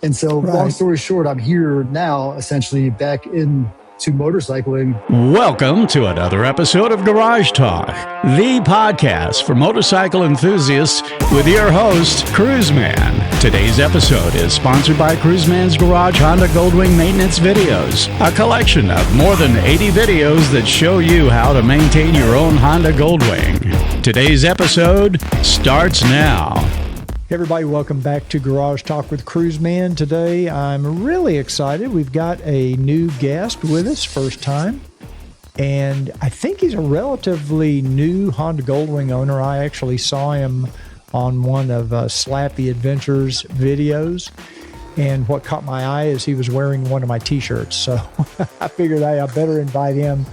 And so, long story short, I'm here now, essentially back into motorcycling. Welcome to another episode of Garage Talk, the podcast for motorcycle enthusiasts with your host, Cruiseman. Today's episode is sponsored by Cruiseman's Garage Honda Gold Wing maintenance videos, a collection of more than 80 videos that show you how to maintain your own Honda Gold Wing. Today's episode starts now. Hey everybody, welcome back to Garage Talk with Cruiseman. Today I'm really excited. We've got a new guest with us, first time. And I think he's a relatively new Honda Gold Wing owner. I actually saw him on one of Slappy Adventures videos. And what caught my eye is he was wearing one of my t-shirts. So I figured, hey, I better invite him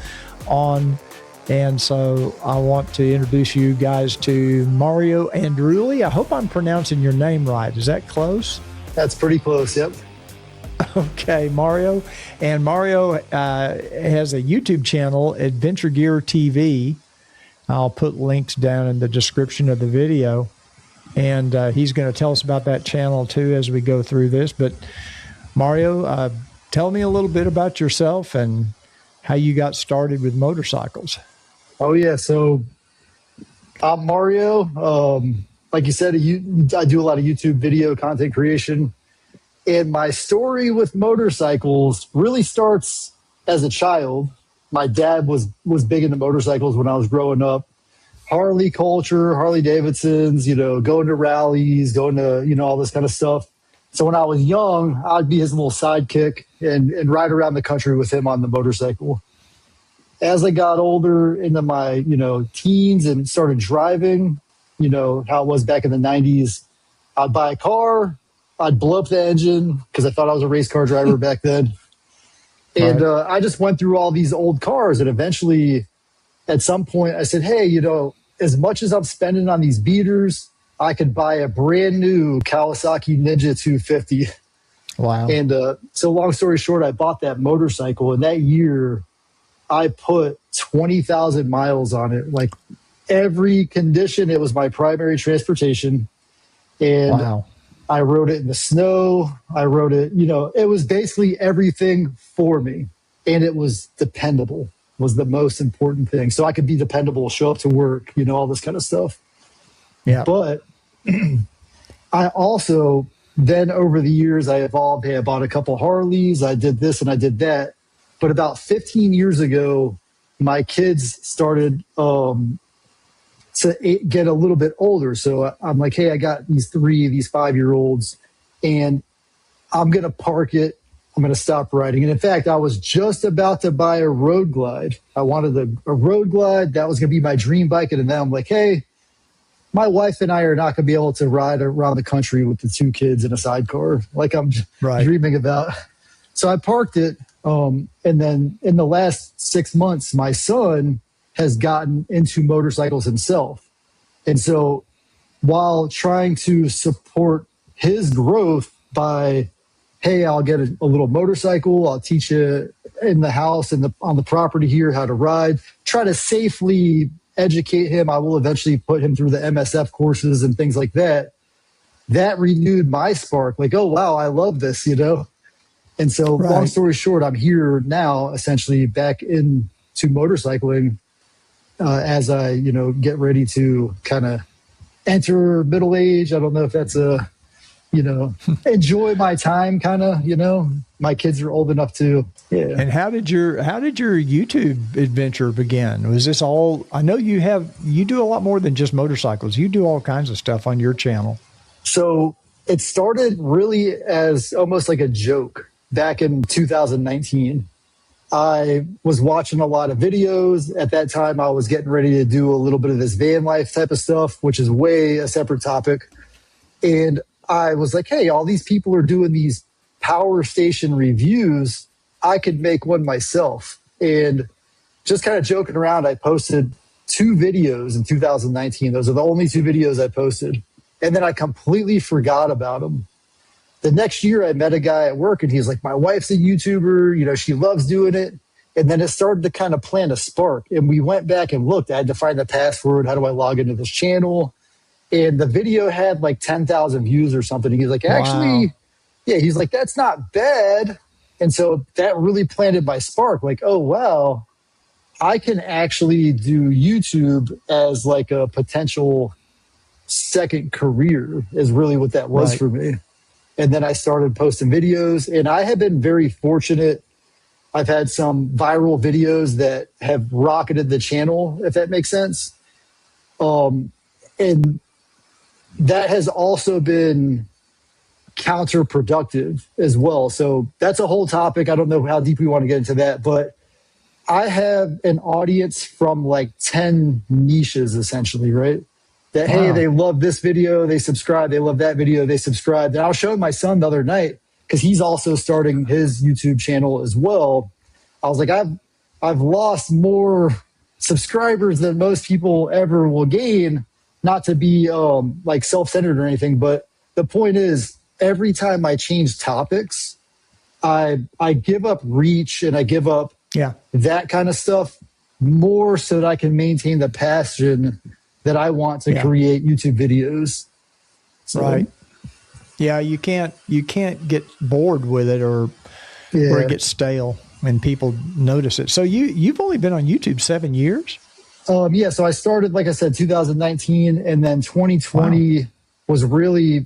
on. And so I want to introduce you guys to Mario Andriulli. I hope I'm pronouncing your name right. Is that close? That's pretty close, yep. Okay, Mario. And Mario has a YouTube channel, Adventure Gear TV. I'll put links down in the description of the video. And he's going to tell us about that channel too as we go through this. But Mario, tell me a little bit about yourself and how you got started with motorcycles. Oh, yeah. So I'm Mario. Like you said, I do a lot of YouTube video content creation. And my story with motorcycles really starts as a child. My dad was big into motorcycles when I was growing up. Harley culture, Harley-Davidsons, going to rallies, going to, all this kind of stuff. So when I was young, I'd be his little sidekick and ride around the country with him on the motorcycle. As I got older into my, teens and started driving, how it was back in the 90s, I'd buy a car, I'd blow up the engine because I thought I was a race car driver back then. And I just went through all these old cars. And eventually, at some point, I said, hey, as much as I'm spending on these beaters, I could buy a brand new Kawasaki Ninja 250. Wow. And so long story short, I bought that motorcycle. And that year, I put 20,000 miles on it. Like every condition, it was my primary transportation. And wow. I rode it in the snow. I rode it, it was basically everything for me. And it was dependable, was the most important thing. So I could be dependable, show up to work, all this kind of stuff. Yeah. But I also, then over the years, I evolved. Hey, I bought a couple Harleys. I did this and I did that. But about 15 years ago, my kids started to get a little bit older. So I'm like, hey, I got these 5-year-olds, and I'm going to park it. I'm going to stop riding. And in fact, I was just about to buy a Road Glide. I wanted a Road Glide. That was going to be my dream bike. And then I'm like, hey, my wife and I are not going to be able to ride around the country with the 2 kids in a sidecar like I'm dreaming about. So I parked it. And then in the last 6 months, my son has gotten into motorcycles himself. And so while trying to support his growth by, hey, I'll get a little motorcycle, I'll teach you in the house and on the property here how to ride, try to safely educate him. I will eventually put him through the MSF courses and things like that. That renewed my spark. Like, oh, wow, I love this, And so long story short, I'm here now, essentially back into motorcycling as I, get ready to kind of enter middle age. I don't know if that's enjoy my time kind of, my kids are old enough to. Yeah. And how did your YouTube adventure begin? Was this all, I know you do a lot more than just motorcycles. You do all kinds of stuff on your channel. So it started really as almost like a joke. Back in 2019, I was watching a lot of videos. At that time, I was getting ready to do a little bit of this van life type of stuff, which is way a separate topic. And I was like, hey, all these people are doing these power station reviews. I could make one myself. And just kind of joking around, I posted 2 videos in 2019. Those are the only 2 videos I posted. And then I completely forgot about them. The next year, I met a guy at work, and he's like, my wife's a YouTuber. She loves doing it. And then it started to kind of plant a spark. And we went back and looked. I had to find the password. How do I log into this channel? And the video had like 10,000 views or something. And he's like, actually, Yeah, he's like, that's not bad. And so that really planted my spark. Like, oh, wow, I can actually do YouTube as like a potential second career is really what that was Right. for me. And then I started posting videos, and I have been very fortunate. I've had some viral videos that have rocketed the channel, if that makes sense. And that has also been counterproductive as well. So that's a whole topic. I don't know how deep we want to get into that, but I have an audience from like 10 niches essentially, right? That, hey, Wow. they love this video, they subscribe, they love that video, they subscribe. And I was showing my son the other night because he's also starting his YouTube channel as well. I was like, I've lost more subscribers than most people ever will gain, not to be like self-centered or anything, but the point is every time I change topics, I give up reach and I give up Yeah. that kind of stuff more so that I can maintain the passion that I want to create YouTube videos. So, Right. Yeah, you can't get bored with it or it gets stale and people notice it. So you've only been on YouTube 7 years? Yeah, so I started, like I said, 2019, and then 2020 was really,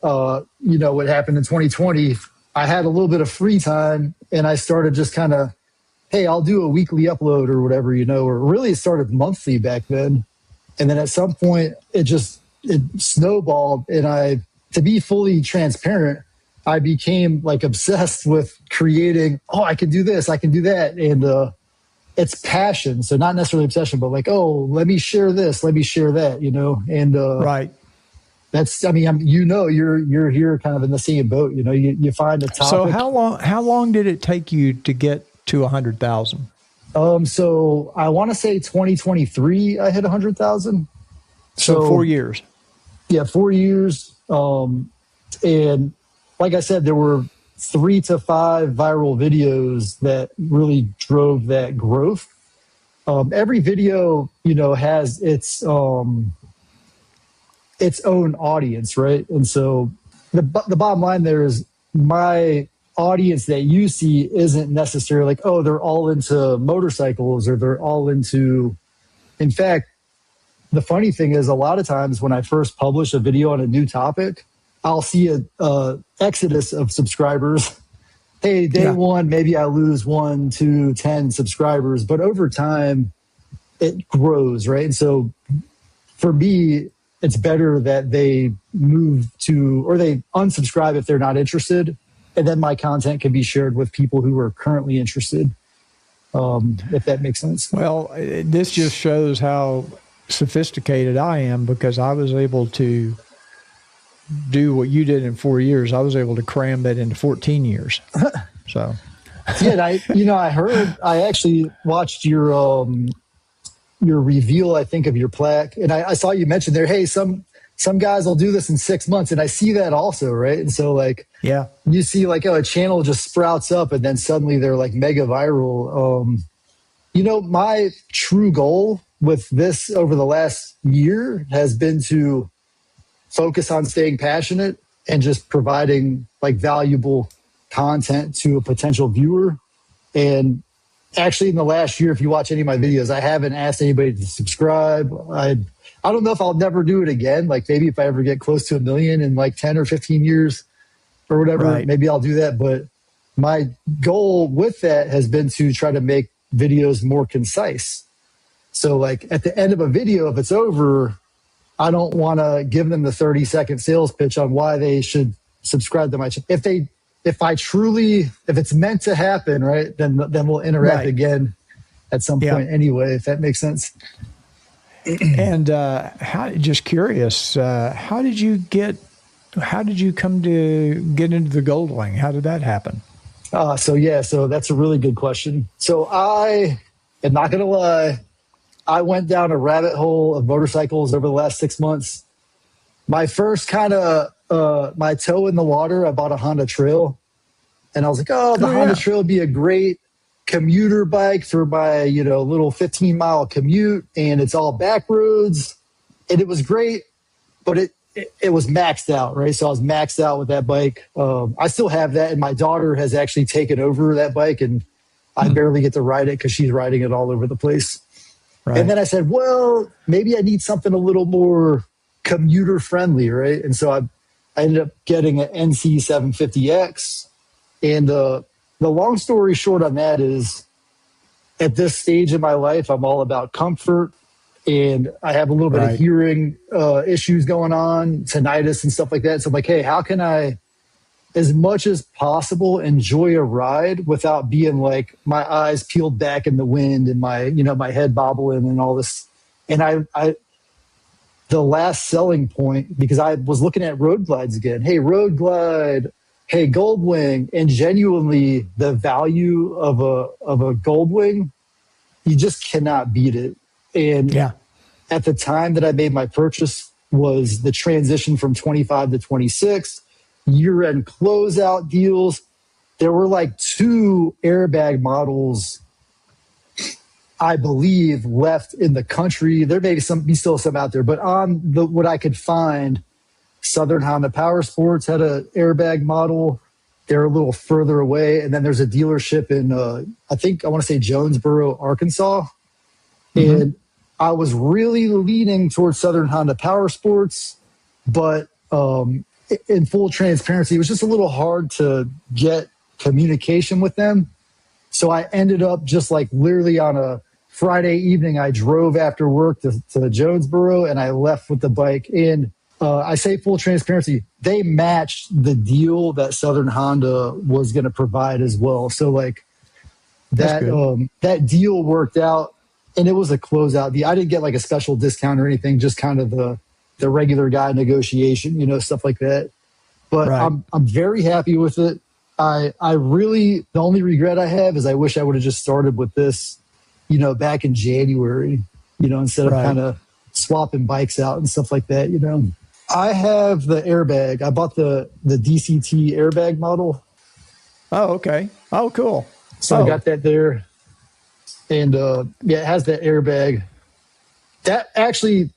what happened in 2020. I had a little bit of free time, and I started just kind of, hey, I'll do a weekly upload or whatever, or really it started monthly back then. And then at some point, it snowballed, and to be fully transparent, I became like obsessed with creating, oh, I can do this, I can do that. And it's passion. So not necessarily obsession, but like, oh, let me share this, let me share that, and Right. that's, you're here kind of in the same boat, you find a topic. So how long did it take you to get to 100,000? So I want to say 2023, I hit 100,000. So 4 years. Yeah, 4 years. And like I said, there were 3 to 5 viral videos that really drove that growth. Every video, has its own audience, right? And so the bottom line there is my audience that you see isn't necessarily like, oh, they're all into motorcycles or they're all into, in fact, the funny thing is a lot of times when I first publish a video on a new topic, I'll see a exodus of subscribers. Hey, day one, maybe I lose 1, 2, 10 subscribers, but over time it grows, right? And so for me, it's better that they move to, or they unsubscribe if they're not interested. And then my content can be shared with people who are currently interested, if that makes sense. Well, this just shows how sophisticated I am because I was able to do what you did in 4 years. I was able to cram that into 14 years. So, yeah, I actually watched your reveal, I think, of your plaque, and I saw you mention there, hey, some guys will do this in 6 months, and I see that also, right? And so, like, yeah, you see, like, oh, a channel just sprouts up, and then suddenly they're like mega viral. My true goal with this over the last year has been to focus on staying passionate and just providing like valuable content to a potential viewer. And actually in the last year, if you watch any of my videos, I haven't asked anybody to subscribe. I don't know if I'll never do it again. Like maybe if I ever get close to 1 million in like 10 or 15 years or whatever, maybe I'll do that. But my goal with that has been to try to make videos more concise. So like at the end of a video, if it's over, I don't want to give them the 30-second sales pitch on why they should subscribe to my channel. If it's meant to happen, right, then we'll interact again at some point anyway, if that makes sense. And just curious, how did you come to get into the Gold Wing? How did that happen? So that's a really good question. So I am not going to lie. I went down a rabbit hole of motorcycles over the last 6 months. My first kind of my toe in the water, I bought a Honda Trail. And I was like, Honda Trail would be a great commuter bike for my, little 15-mile commute. And it's all back roads. And it was great. But it was maxed out, right? So I was maxed out with that bike. I still have that, and my daughter has actually taken over that bike, and I barely get to ride it because she's riding it all over the place. Right. And then I said, well, maybe I need something a little more commuter friendly, right? And so I ended up getting an NC 750X. And the long story short on that is, at this stage in my life, I'm all about comfort. And I have a little bit of hearing issues going on, tinnitus and stuff like that. So I'm like, hey, how can I, as much as possible, enjoy a ride without being like my eyes peeled back in the wind and my, my head bobbling and all this. And I the last selling point, because I was looking at road glides again. Hey, road glide. Hey, Gold Wing. And genuinely, the value of a Gold Wing, you just cannot beat it. And at the time that I made my purchase was the transition from 25 to 26, year-end closeout deals. There were like 2 airbag models, I believe, left in the country. There may be still some out there, but on what I could find, Southern Honda Power Sports had an airbag model. They're a little further away. And then there's a dealership in, I want to say Jonesboro, Arkansas. Mm-hmm. And I was really leaning towards Southern Honda Power Sports, but in full transparency, it was just a little hard to get communication with them. So I ended up just like literally on a Friday evening, I drove after work to Jonesboro, and I left with the bike. And I say full transparency, they matched the deal that Southern Honda was going to provide as well. So like that deal worked out. And it was a closeout deal. I didn't get like a special discount or anything, just kind of the regular guy negotiation, stuff like that. But I'm very happy with it. I really, the only regret I have is I wish I would have just started with this, back in January, instead of kind of swapping bikes out and stuff like that, I have the airbag. I bought the DCT airbag model. Oh, okay. Oh, cool. So I got that there. And it has that airbag. That actually,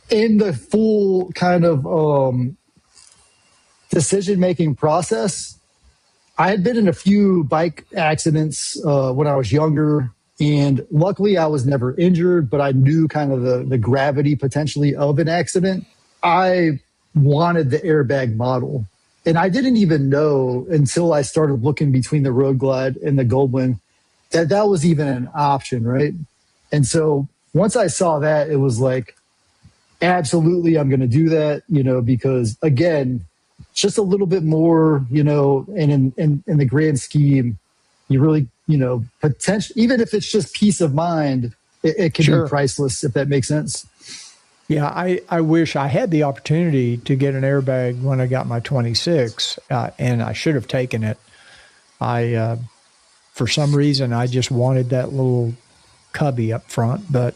in the full kind of decision-making process, I had been in a few bike accidents when I was younger, and luckily I was never injured, but I knew kind of the gravity potentially of an accident. I wanted the airbag model, and I didn't even know until I started looking between the Road Glide and the Gold Wing that was even an option, right? And so once I saw that, it was like, absolutely, I'm going to do that, because again, just a little bit more, and in the grand scheme, you really, potential, even if it's just peace of mind, it can be priceless, if that makes sense. Yeah, I wish I had the opportunity to get an airbag when I got my 26, and I should have taken it. For some reason, I just wanted that little cubby up front. But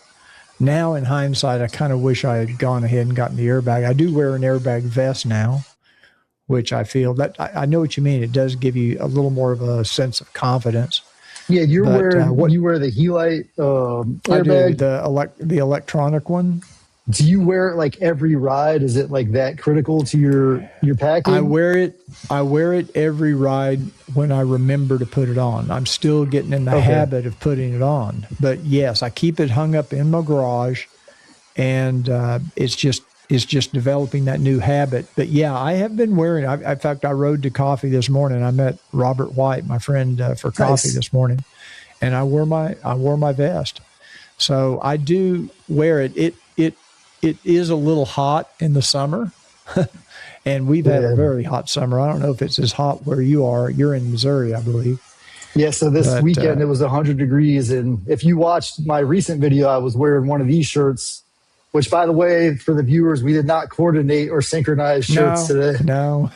now in hindsight, I kind of wish I had gone ahead and gotten the airbag. I do wear an airbag vest now, which I feel that I know what you mean. It does give you a little more of a sense of confidence. Yeah, you wear the Helite airbag? I do, the electronic one. Do you wear it like every ride? Is it like that critical to your packing? I wear it every ride when I remember to put it on. I'm still getting in the habit of putting it on. But yes, I keep it hung up in my garage, and it's just developing that new habit. But yeah, I have been wearing it. In fact, I rode to coffee this morning. I met Robert White, my friend, for coffee this morning, and I wore my vest. So I do wear it. It is a little hot in the summer, and we've had a very hot summer. I don't know if it's as hot where you are. You're in Missouri, I believe. Yeah, so this weekend it was 100 degrees, and if you watched my recent video, I was wearing one of these shirts, which, by the way, for the viewers, we did not coordinate or synchronize shirts today. No.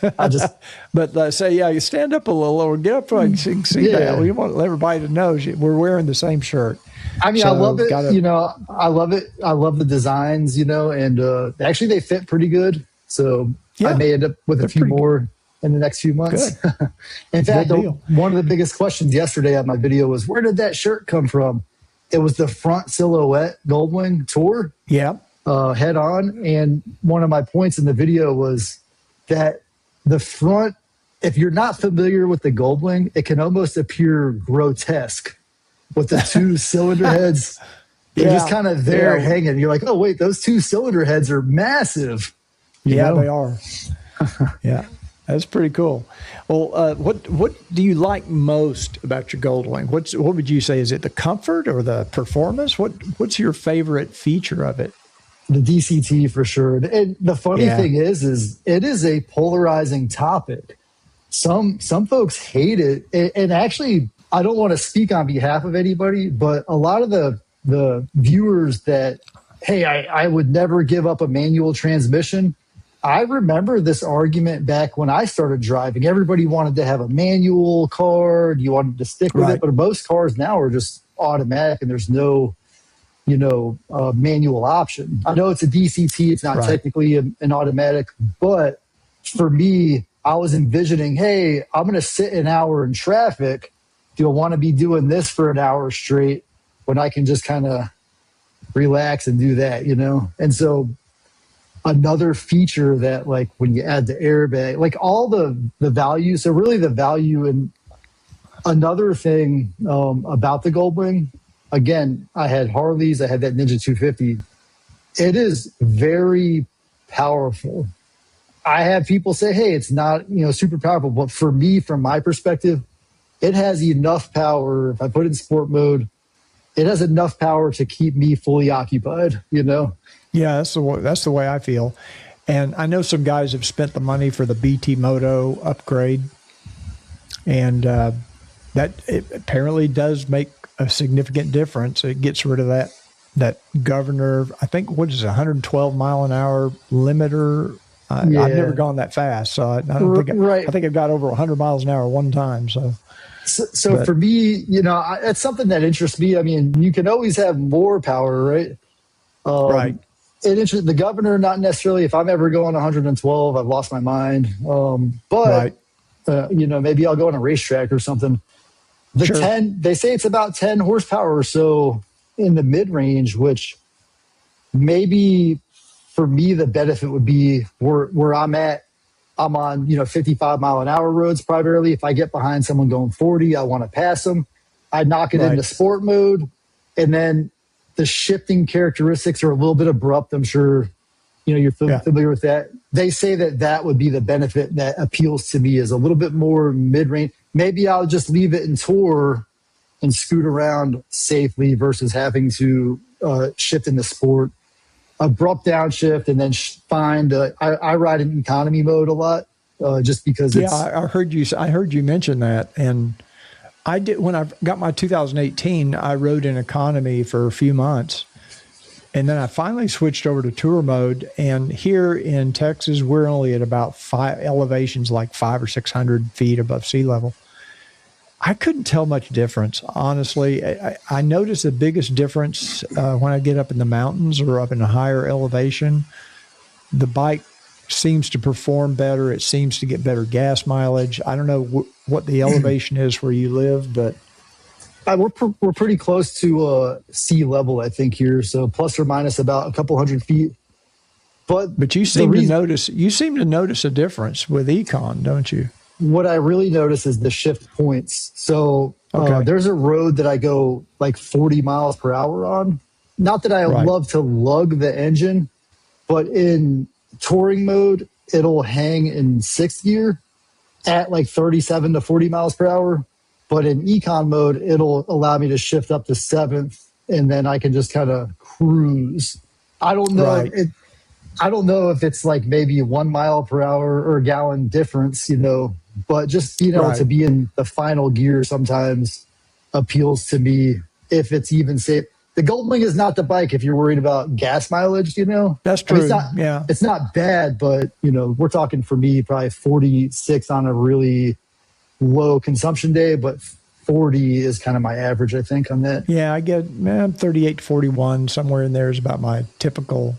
But you stand up a little or get up front so you can see that. We want everybody to know we're wearing the same shirt. I mean, I love it. I love it. I love the designs, and actually they fit pretty good. So I may end up with a few more in the next few months. In fact, one of the biggest questions yesterday on my video was, where did that shirt come from? It was the front silhouette Gold Wing Tour. Yeah. head on. And one of my points in the video was that the front, if you're not familiar with the Gold Wing, it can almost appear grotesque with the two cylinder heads. They're just kind of there hanging. You're like, oh, wait, those two cylinder heads are massive. You know? They are. Yeah, that's pretty cool. Well, what do you like most about your Gold Wing? What would you say? Is it the comfort or the performance? What's your favorite feature of it? The DCT for sure. And the funny thing is it is a polarizing topic. Some folks hate it. And actually, I don't want to speak on behalf of anybody, but a lot of the viewers that, hey, I would never give up a manual transmission. I remember this argument back when I started driving. Everybody wanted to have a manual car. You wanted to stick with it. But most cars now are just automatic and there's no manual option. I know it's a DCT. It's not technically an automatic. But for me, I was envisioning, hey, I'm going to sit an hour in traffic. Do I want to be doing this for an hour straight when I can just kind of relax and do that, you know? And so another feature that, like, when you add the airbag, like all the value. So really the value. And another thing about the Gold Wing, again, I had Harleys, I had that Ninja 250. It is very powerful. I have people say, hey, it's not, super powerful. But for me, from my perspective, it has enough power. If I put it in sport mode, it has enough power to keep me fully occupied, Yeah, that's the way I feel. And I know some guys have spent the money for the BT Moto upgrade. And that it apparently does make a significant difference. It gets rid of that governor, I think, what is it, 112 mile an hour limiter. I've never gone that fast, so I think I've got over 100 miles an hour one time. So for me, it's something that interests me. I mean, you can always have more power, right? Right. It interests the governor, not necessarily. If I'm ever going 112, I've lost my mind. But maybe I'll go on a racetrack or something. The 10, they say it's about 10 horsepower or so in the mid range, which maybe for me, the benefit would be where I'm at. I'm on, 55 mile an hour roads primarily. If I get behind someone going 40, I want to pass them. I knock it into sport mode. And then the shifting characteristics are a little bit abrupt. I'm sure, you're familiar with that. They say that would be the benefit that appeals to me, is a little bit more mid-range. Maybe I'll just leave it in tour and scoot around safely versus having to shift into sport. Abrupt downshift and then find I ride in economy mode a lot just because it's I heard you mention that, and I did when I got my 2018. I rode in economy for a few months, and then I finally switched over to tour mode. And here in Texas, we're only at about 5 elevations, like 500 or 600 feet above sea level. I couldn't tell much difference, honestly. I noticed the biggest difference when I get up in the mountains or up in a higher elevation. The bike seems to perform better. It seems to get better gas mileage. I don't know what the elevation is where you live, but we're pretty close to sea level, I think, here. So plus or minus about a couple hundred feet. But you seem to notice a difference with Econ, don't you? What I really notice is the shift points. So there's a road that I go like 40 miles per hour on. Not that I love to lug the engine, but in touring mode, it'll hang in 6th gear at like 37 to 40 miles per hour. But in econ mode, it'll allow me to shift up to 7th, and then I can just kind of cruise. I don't know. I don't know if it's like maybe 1 mile per hour or a gallon difference, but just being able to be in the final gear sometimes appeals to me, if it's even safe. The Gold Wing is not the bike if you're worried about gas mileage, That's true. It's not bad, but, we're talking for me probably 46 on a really low consumption day, but 40 is kind of my average, I think, on that. Yeah, I get 38 to 41, somewhere in there is about my typical.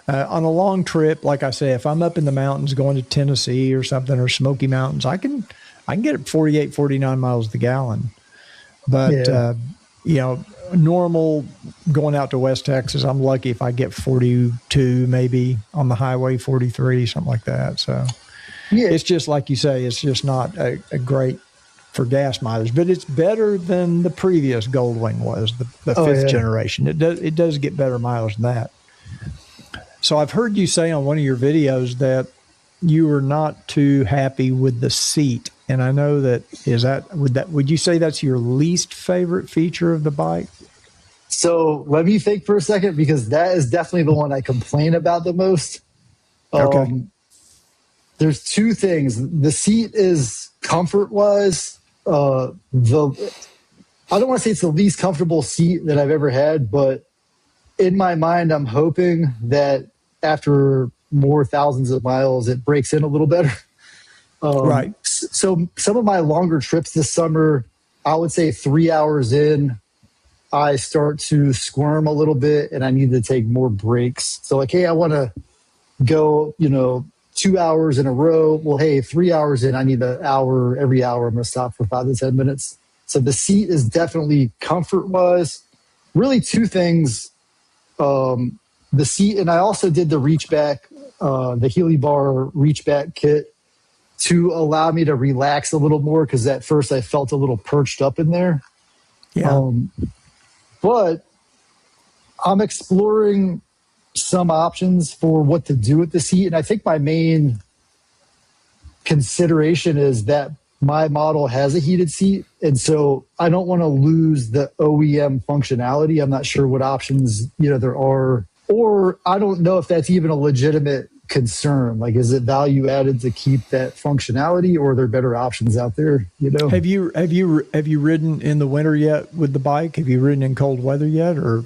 On a long trip, like I say, if I'm up in the mountains going to Tennessee or something, or Smoky Mountains, I can get 48, 49 miles the gallon. But normal going out to West Texas, I'm lucky if I get 42 maybe on the highway, 43, something like that. So Yeah. it's just like you say, it's just not a great for gas mileage, but it's better than the previous Gold Wing was, the fifth generation. It does get better mileage than that. So I've heard you say on one of your videos that you were not too happy with the seat. And I know would you say that's your least favorite feature of the bike? So let me think for a second, because that is definitely the one I complain about the most. Okay. There's two things. The seat is comfort-wise. I don't want to say it's the least comfortable seat that I've ever had, but in my mind, I'm hoping that after more thousands of miles, it breaks in a little better. Right. So some of my longer trips this summer, I would say 3 hours in, I start to squirm a little bit and I need to take more breaks. So like, hey, I want to go, 2 hours in a row. Well, hey, 3 hours in, I need an hour. Every hour, I'm going to stop for 5 to 10 minutes. So the seat is definitely comfort-wise. Really two things. The seat, and I also did the reach back, the Healy Bar reach back kit to allow me to relax a little more, because at first I felt a little perched up in there. Yeah. But I'm exploring some options for what to do with the seat. And I think my main consideration is that my model has a heated seat. And so I don't want to lose the OEM functionality. I'm not sure what options, there are, or I don't know if that's even a legitimate concern. Like, is it value added to keep that functionality, or are there better options out there? Have you ridden in the winter yet with the bike? Have you ridden in cold weather yet? Or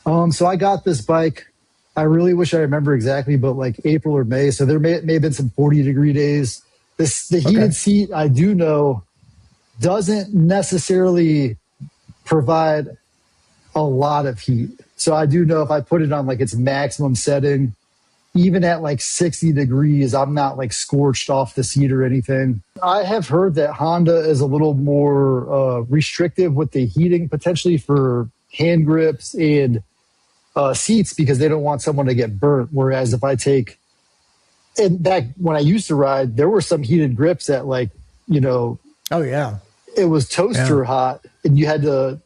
so I got this bike, I really wish I remember exactly, but like April or May. So there may have been some 40-degree days. The heated seat, I do know, doesn't necessarily provide a lot of heat. So I do know if I put it on like its maximum setting, even at like 60 degrees, I'm not like scorched off the seat or anything. I have heard that Honda is a little more restrictive with the heating, potentially for hand grips and seats, because they don't want someone to get burnt. Whereas if I take, and back when I used to ride, there were some heated grips that oh yeah, it was toaster hot, and you had to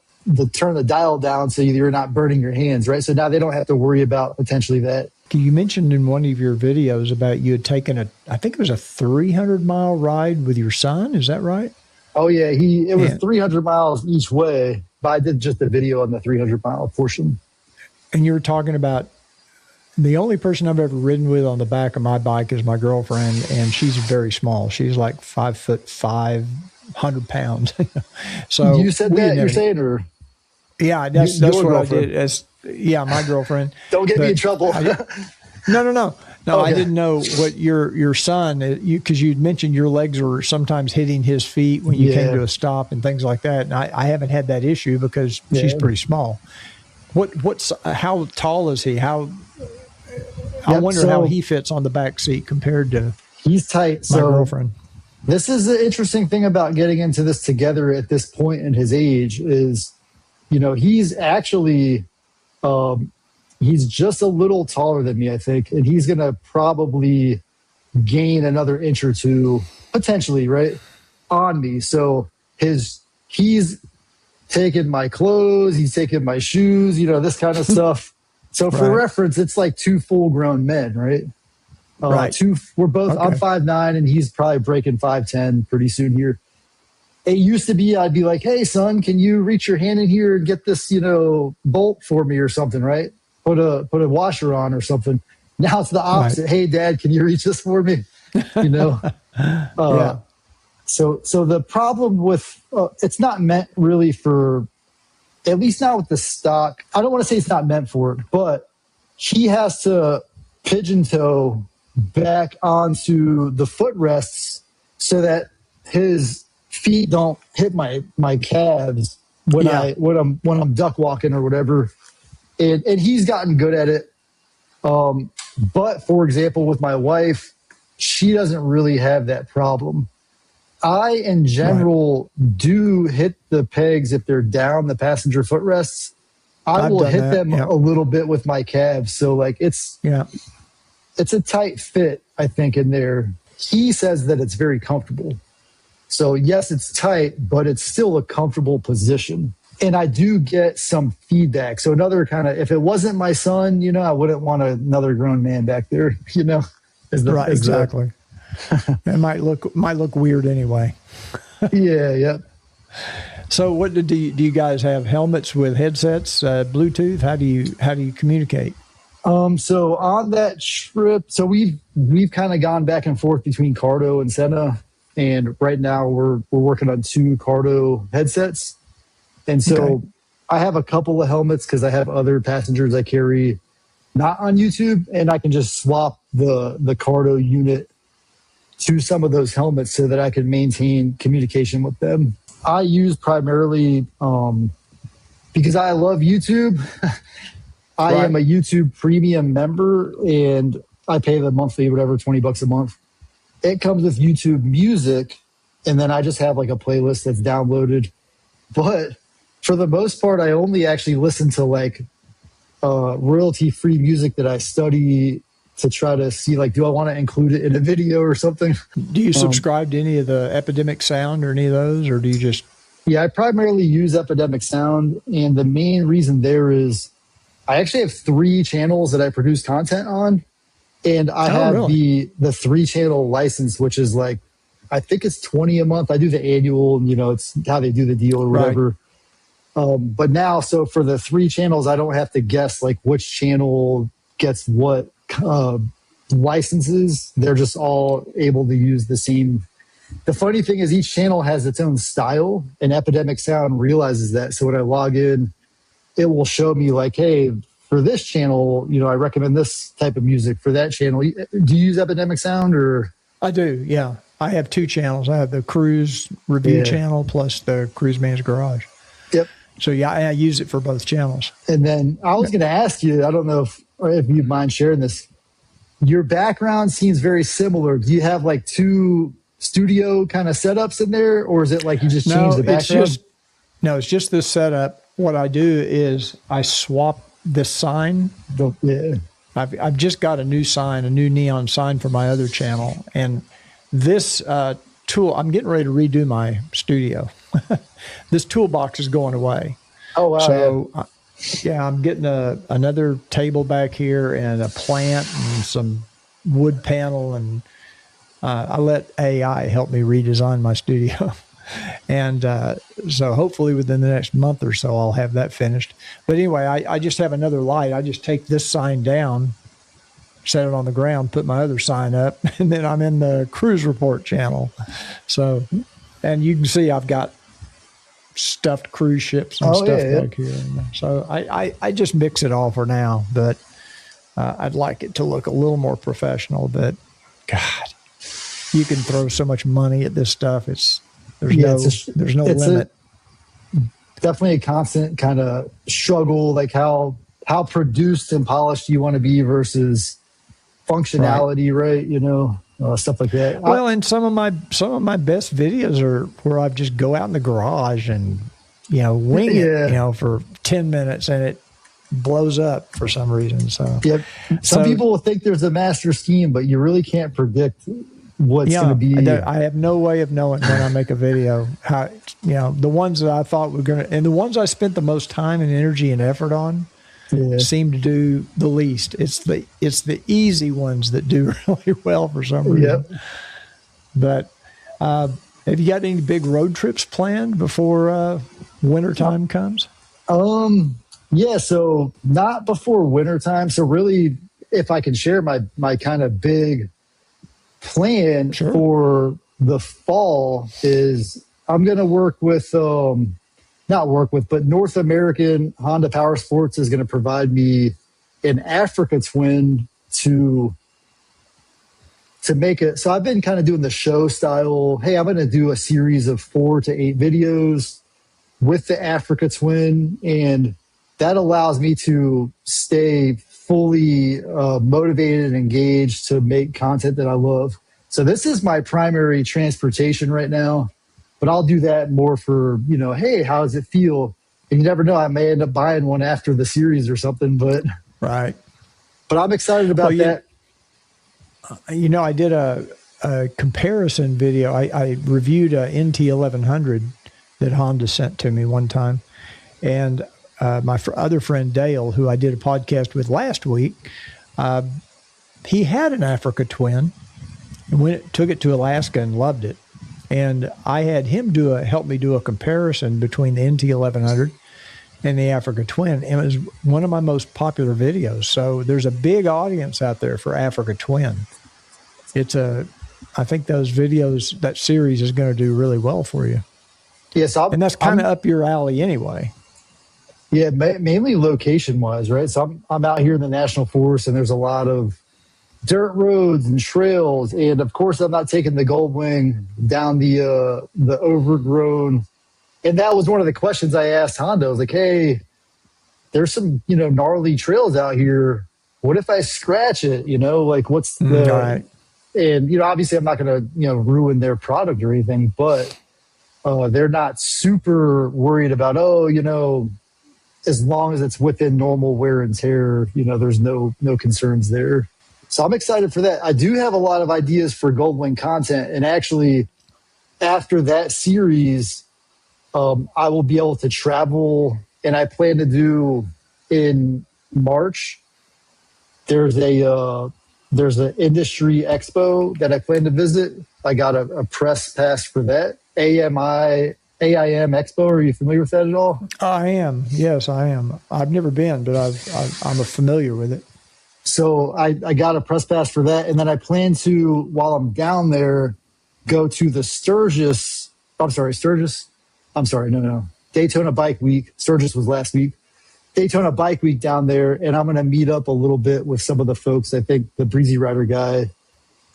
turn the dial down so you're not burning your hands, right? So now they don't have to worry about potentially that. You mentioned in one of your videos about you had taken I think it was a 300-mile ride with your son. Is that right? Oh yeah, it was 300 miles each way, but I did just a video on the 300-mile portion. And you were talking about the only person I've ever ridden with on the back of my bike is my girlfriend, and she's very small. She's like 5'5", 100 pounds. So you said that you're saying, or yeah, that's what I did. My girlfriend. Don't get me in trouble. No. Okay. I didn't know what your son, because you'd mentioned your legs were sometimes hitting his feet when you came to a stop and things like that. And I haven't had that issue because she's pretty small. How tall is he? I wonder how he fits on the back seat compared to he's tight. My girlfriend. This is the interesting thing about getting into this together at this point in his age is, he's actually, he's just a little taller than me, I think. And he's going to probably gain another inch or two, potentially, right, on me. So he's taking my clothes, he's taking my shoes, this kind of stuff. So for reference, it's like two full-grown men, right? Right. We're both, I'm 5'9", and he's probably breaking 5'10" pretty soon here. It used to be, I'd be like, hey, son, can you reach your hand in here and get this, bolt for me or something, right? Put a washer on or something. Now it's the opposite. Right. Hey, Dad, can you reach this for me? Yeah. So the problem with, it's not meant really for, at least not with the stock. I don't want to say it's not meant for it, but he has to pigeon toe back onto the footrests so that his feet don't hit my calves when I'm duck walking or whatever. And he's gotten good at it. But for example, with my wife, she doesn't really have that problem. I, in general, do hit the pegs if they're down the passenger footrests. I will hit them a little bit with my calves. So like it's a tight fit, I think, in there. He says that it's very comfortable. So yes, it's tight, but it's still a comfortable position. And I do get some feedback. So another kind of, if it wasn't my son, you know, I wouldn't want another grown man back there, you know. Exactly. It might look weird anyway. Yeah. So what do you guys have? Helmets with headsets, Bluetooth? How do you communicate? So on that trip, so we've kind of gone back and forth between Cardo and Senna, and right now we're working on 2 Cardo headsets. And so I have a couple of helmets because I have other passengers I carry not on YouTube, and I can just swap the Cardo unit to some of those helmets so that I can maintain communication with them. I use primarily because I love YouTube. I am a YouTube premium member, and I pay the monthly, whatever, $20 a month. It comes with YouTube Music, and then I just have like a playlist that's downloaded. But for the most part, I only actually listen to like royalty-free music that I study to try to see, like, do I want to include it in a video or something? Do you subscribe to any of the Epidemic Sound or any of those, or do you just... Yeah, I primarily use Epidemic Sound, and the main reason there is I actually have 3 channels that I produce content on, and I have the 3-channel license, which is like, I think it's $20 a month. I do the annual, and, you know, it's how they do the deal or whatever. But now, so for the 3 channels, I don't have to guess like which channel gets what licenses. They're just all able to use the same. The funny thing is each channel has its own style, and Epidemic Sound realizes that. So when I log in, it will show me like, hey, for this channel, you know, I recommend this type of music. For that channel, do you use Epidemic Sound or? I do, yeah. I have 2 channels. I have the Cruise Review channel plus the Cruiseman's Garage. Yep. So yeah, I use it for both channels. And then I was going to ask you, I don't know if you'd mind sharing this. Your background seems very similar. Do you have like 2 studio kind of setups in there, or is it like you just change the background? It's just this setup. What I do is I swap the sign. I've just got a new sign, a new neon sign for my other channel. And this tool, I'm getting ready to redo my studio. This toolbox is going away. Oh, wow. So, I'm getting another table back here and a plant and some wood panel. And I let AI help me redesign my studio. And so hopefully within the next month or so, I'll have that finished. But anyway, I just have another light. I just take this sign down, set it on the ground, put my other sign up, and then I'm in the Cruise Report channel. So, and you can see I've got stuffed cruise ships and back here. So I just mix it all for now, but I'd like it to look a little more professional. But God, you can throw so much money at this stuff. There's no limit. Definitely a constant kind of struggle, like how produced and polished you want to be versus functionality, right? You know, stuff like that. Well, and some of my best videos are where I just go out in the garage and, you know, wing it, you know, for 10 minutes and it blows up for some reason. So some people will think there's a master scheme, but you really can't predict what's going to be. I have no way of knowing when I make a video how, you know, the ones that I thought were going to, and the ones I spent the most time and energy and effort on seem to do the least. It's the easy ones that do really well for some reason. But have you got any big road trips planned before wintertime comes? So not before wintertime. So really, if I can share my kind of big plan for the fall is I'm going to work with, but North American Honda Power Sports is going to provide me an Africa twin to make it. So I've been kind of doing the show style. Hey, I'm going to do a series of 4 to 8 videos with the Africa twin. And that allows me to stay fully motivated and engaged to make content that I love. So this is my primary transportation right now, but I'll do that more for, hey, how does it feel? And you never know, I may end up buying one after the series or something, but Right. But I'm excited about that. I did a comparison video. I reviewed a NT1100 that Honda sent to me one time. And my other friend, Dale, who I did a podcast with last week, he had an Africa Twin and took it to Alaska and loved it. And I had him help me do a comparison between the NT1100 and the Africa Twin. And it was one of my most popular videos. So there's a big audience out there for Africa Twin. I think those videos, that series is going to do really well for you. Yes, and that's kind of up your alley anyway. Yeah, mainly location-wise, right? So I'm out here in the National Forest, and there's a lot of dirt roads and trails. And, of course, I'm not taking the Gold Wing down the overgrown. And that was one of the questions I asked Honda. I was like, hey, there's some, gnarly trails out here. What if I scratch it? What's the... Right. And, obviously I'm not going to, ruin their product or anything, but they're not super worried about, as long as it's within normal wear and tear, there's no concerns there. So I'm excited for that. I do have a lot of ideas for Gold Wing content. And actually, after that series, I will be able to travel. And I plan to do in March, there's an industry expo that I plan to visit. I got a press pass for that. AIMExpo. Are you familiar with that at all? I am. Yes, I am. I've never been, but I'm familiar with it. So I got a press pass for that. And then I plan to, while I'm down there, go to the Daytona Bike Week. Sturgis was last week. Daytona Bike Week down there, and I'm going to meet up a little bit with some of the folks. I think the Breezy Rider guy,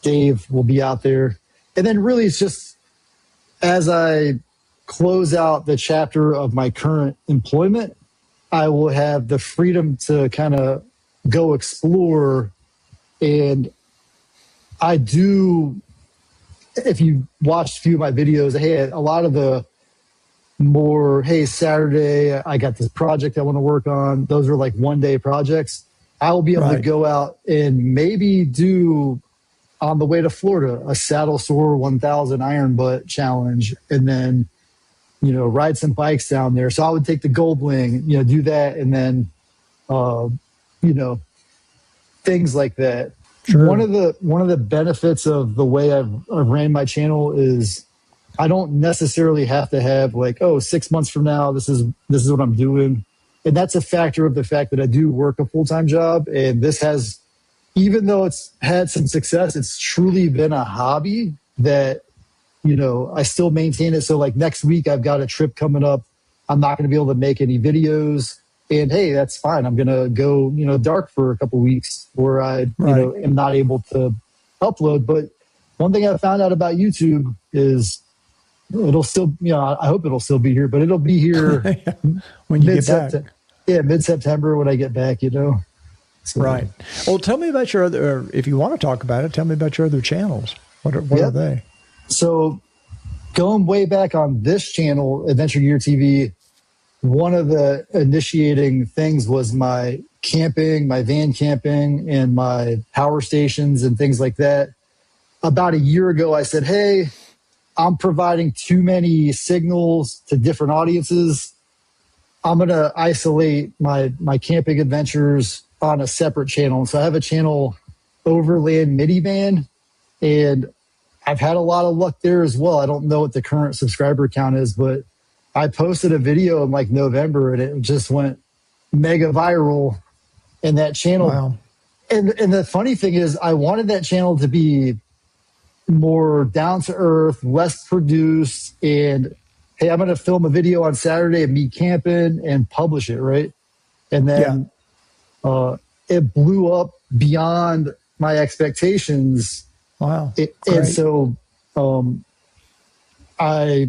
Dave, will be out there. And then really it's just as I close out the chapter of my current employment, I will have the freedom to kind of go explore. And I do, if you watched a few of my videos, hey, a lot of the more, hey, Saturday, I got this project I want to work on. Those are like one-day projects. I will be able to go out and maybe do, on the way to Florida, a SaddleSore 1000 iron butt challenge, and then, ride some bikes down there. So I would take the Gold Wing, do that, and then, things like that. Sure. One of the benefits of the way I've ran my channel is I don't necessarily have to have 6 months from now, this is what I'm doing. And that's a factor of the fact that I do work a full-time job. And this has, even though it's had some success, it's truly been a hobby that, I still maintain it. So next week I've got a trip coming up. I'm not going to be able to make any videos. And hey, that's fine. I'm going to go, dark for a couple of weeks where I, am not able to upload. But one thing I found out about YouTube is it'll still, I hope it'll still be here, but it'll be here when you get back. Yeah, mid-September when I get back, So, right. Well, tell me about your other, or if you want to talk about it, tell me about your other channels. What are they? So going way back on this channel, Adventure Gear TV, one of the initiating things was my camping, my van camping, and my power stations and things like that. About a year ago, I said, hey, I'm providing too many signals to different audiences. I'm going to isolate my camping adventures on a separate channel. So I have a channel, Overland Minivan, and I've had a lot of luck there as well. I don't know what the current subscriber count is, but I posted a video in November and it just went mega viral in that channel. Wow. And the funny thing is I wanted that channel to be more down to earth, less produced, and hey, I'm going to film a video on Saturday of me camping and publish it, right? And then it blew up beyond my expectations. Wow. And so I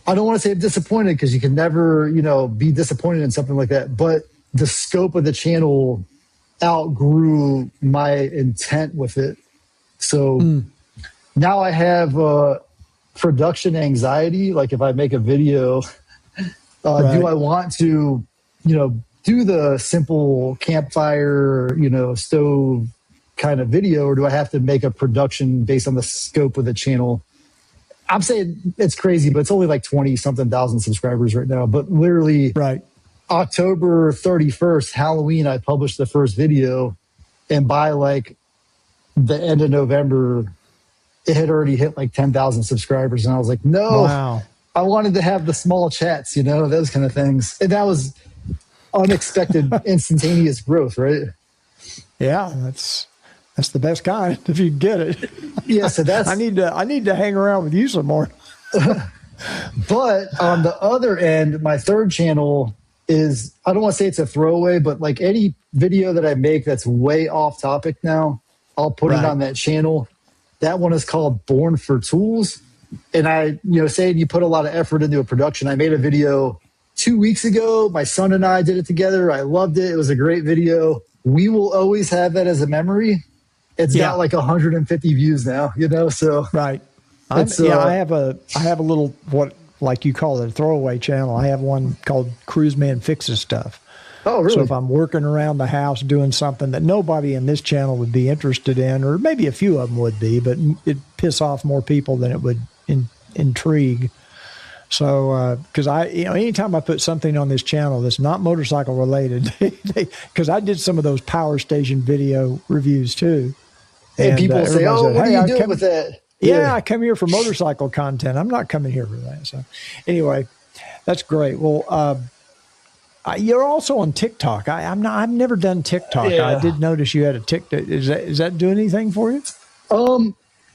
don't want to say I'm disappointed because you can never, be disappointed in something like that. But the scope of the channel outgrew my intent with it. So now I have production anxiety. Like if I make a video, do I want to, do the simple campfire, stove kind of video, or do I have to make a production based on the scope of the channel? I'm saying it's crazy, but it's only like 20 something thousand subscribers right now. But literally October 31st, Halloween, I published the first video, and by like the end of November, it had already hit like 10,000 subscribers. And I was like, no, I wanted to have the small chats, those kind of things. And that was unexpected, instantaneous growth, right? Yeah, that's the best kind if you get it. Yeah, so that's I need to hang around with you some more. But on the other end, my third channel is, I don't want to say it's a throwaway, but like any video that I make that's way off topic now, I'll put it on that channel. That one is called Born for Tools. And I, saying you put a lot of effort into a production. I made a video 2 weeks ago. My son and I did it together. I loved it. It was a great video. We will always have that as a memory. It's got like 150 views now, so. Right. I have a little, what, like you call it, a throwaway channel. I have one called Cruiseman Fixes Stuff. Oh, really? So if I'm working around the house doing something that nobody in this channel would be interested in, or maybe a few of them would be, but it'd piss off more people than it would intrigue. So, because anytime I put something on this channel that's not motorcycle related, because I did some of those power station video reviews too. And people say, "Oh, what are you doing with that?" Yeah, I come here for motorcycle content. I'm not coming here for that. So, anyway, that's great. Well, you're also on TikTok. I've never done TikTok. Yeah. I did notice you had a TikTok. Is that doing anything for you?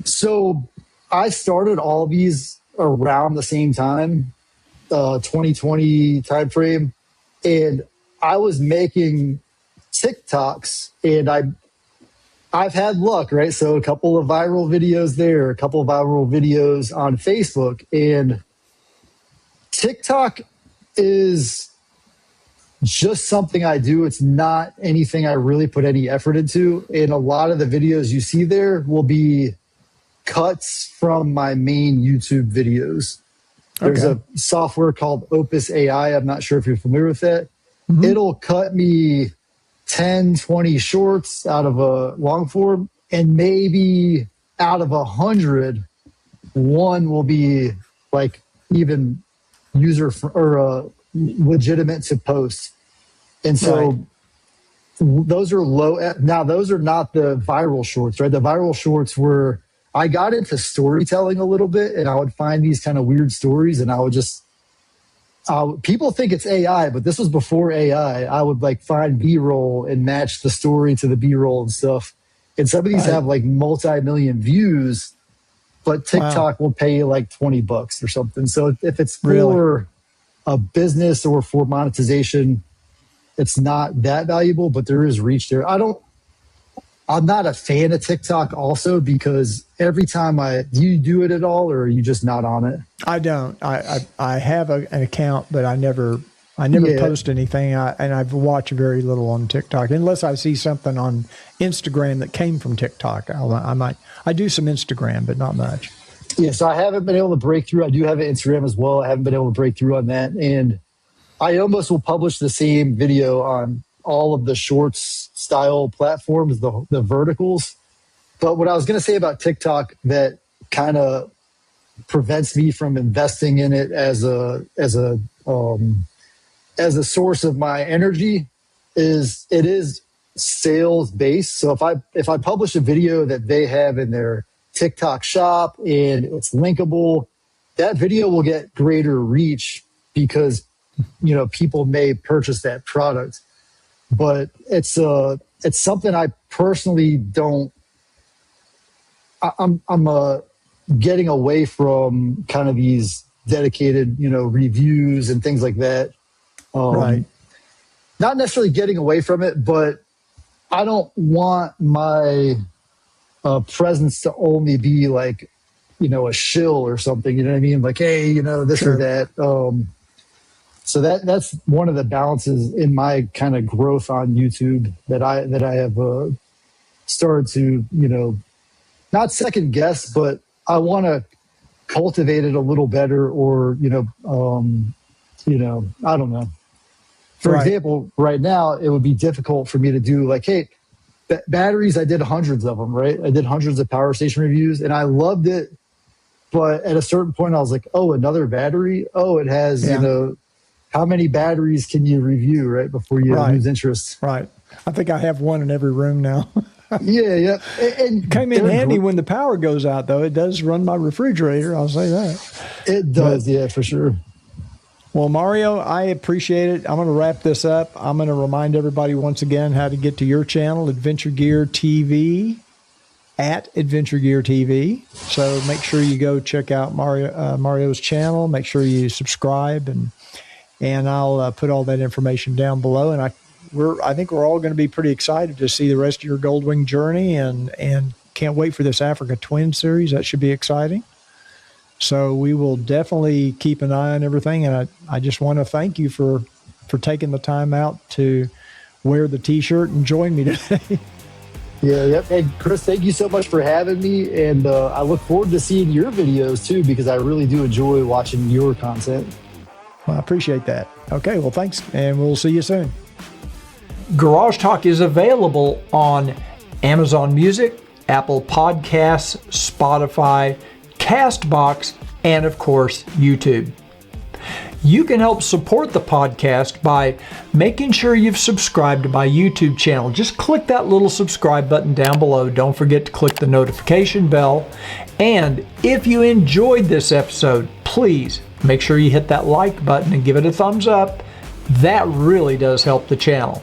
So I started all these around the same time, 2020 timeframe, and I was making TikToks, and I've had luck, right? So a couple of viral videos there, a couple of viral videos on Facebook, and TikTok is just something I do. It's not anything I really put any effort into. And a lot of the videos you see there will be cuts from my main YouTube videos. There's a software called Opus AI. I'm not sure if you're familiar with that. Mm-hmm. It'll cut me 10, 20 shorts out of a long form, and maybe out of 100, one will be like even legitimate to post. And so those are low. Now, those are not the viral shorts, right? The viral shorts were, I got into storytelling a little bit, and I would find these kind of weird stories, and I would just, people think it's AI, but this was before AI. I would like find B-roll and match the story to the B-roll and stuff. And some of these have like multi-million views, but TikTok will pay you like $20 or something. So if it's for a business or for monetization, it's not that valuable, but there is reach there. I'm not a fan of TikTok also, because every time do you do it at all, or are you just not on it? I don't. I have an account, but I never post anything. And I've watched very little on TikTok, unless I see something on Instagram that came from TikTok. I do some Instagram, but not much. Yeah, so I haven't been able to break through. I do have an Instagram as well. I haven't been able to break through on that. And I almost will publish the same video on all of the shorts style platforms, the verticals. But what I was going to say about TikTok that kind of prevents me from investing in it as a source of my energy is it is sales based. So if I publish a video that they have in their TikTok shop and it's linkable, that video will get greater reach because people may purchase that product. But it's something I personally don't. I'm getting away from kind of these dedicated reviews and things like that. Not necessarily getting away from it, but I don't want my presence to only be like a shill or something. You know what I mean? Like, hey, this or that. So that's one of the balances in my kind of growth on YouTube that I have started to not second guess, but I want to cultivate it a little better, or I don't know. For example, right now it would be difficult for me to do like, hey, batteries. I did hundreds of them, right? I did hundreds of power station reviews, and I loved it. But at a certain point, I was like, oh, another battery. Oh, it has how many batteries can you review, right, before you lose interest? Right. I think I have one in every room now. Yeah. And came in handy when the power goes out, though. It does run my refrigerator. I'll say that. It does, yeah, for sure. Well, Mario, I appreciate it. I'm going to wrap this up. I'm going to remind everybody once again how to get to your channel, Adventure Gear TV, at Adventure Gear TV. So make sure you go check out Mario's channel. Make sure you subscribe, and I'll put all that information down below. And I think we're all going to be pretty excited to see the rest of your Gold Wing journey, and can't wait for this Africa Twin series. That should be exciting. So we will definitely keep an eye on everything. And I just want to thank you for taking the time out to wear the T-shirt and join me today. Yep. And Chris, thank you so much for having me. And I look forward to seeing your videos too, because I really do enjoy watching your content. Well, I appreciate that. Okay, well, thanks, and we'll see you soon. Garage Talk is available on Amazon Music, Apple Podcasts, Spotify, Castbox, and of course, YouTube. You can help support the podcast by making sure you've subscribed to my YouTube channel. Just click that little subscribe button down below. Don't forget to click the notification bell. And if you enjoyed this episode, please make sure you hit that like button and give it a thumbs up. That really does help the channel.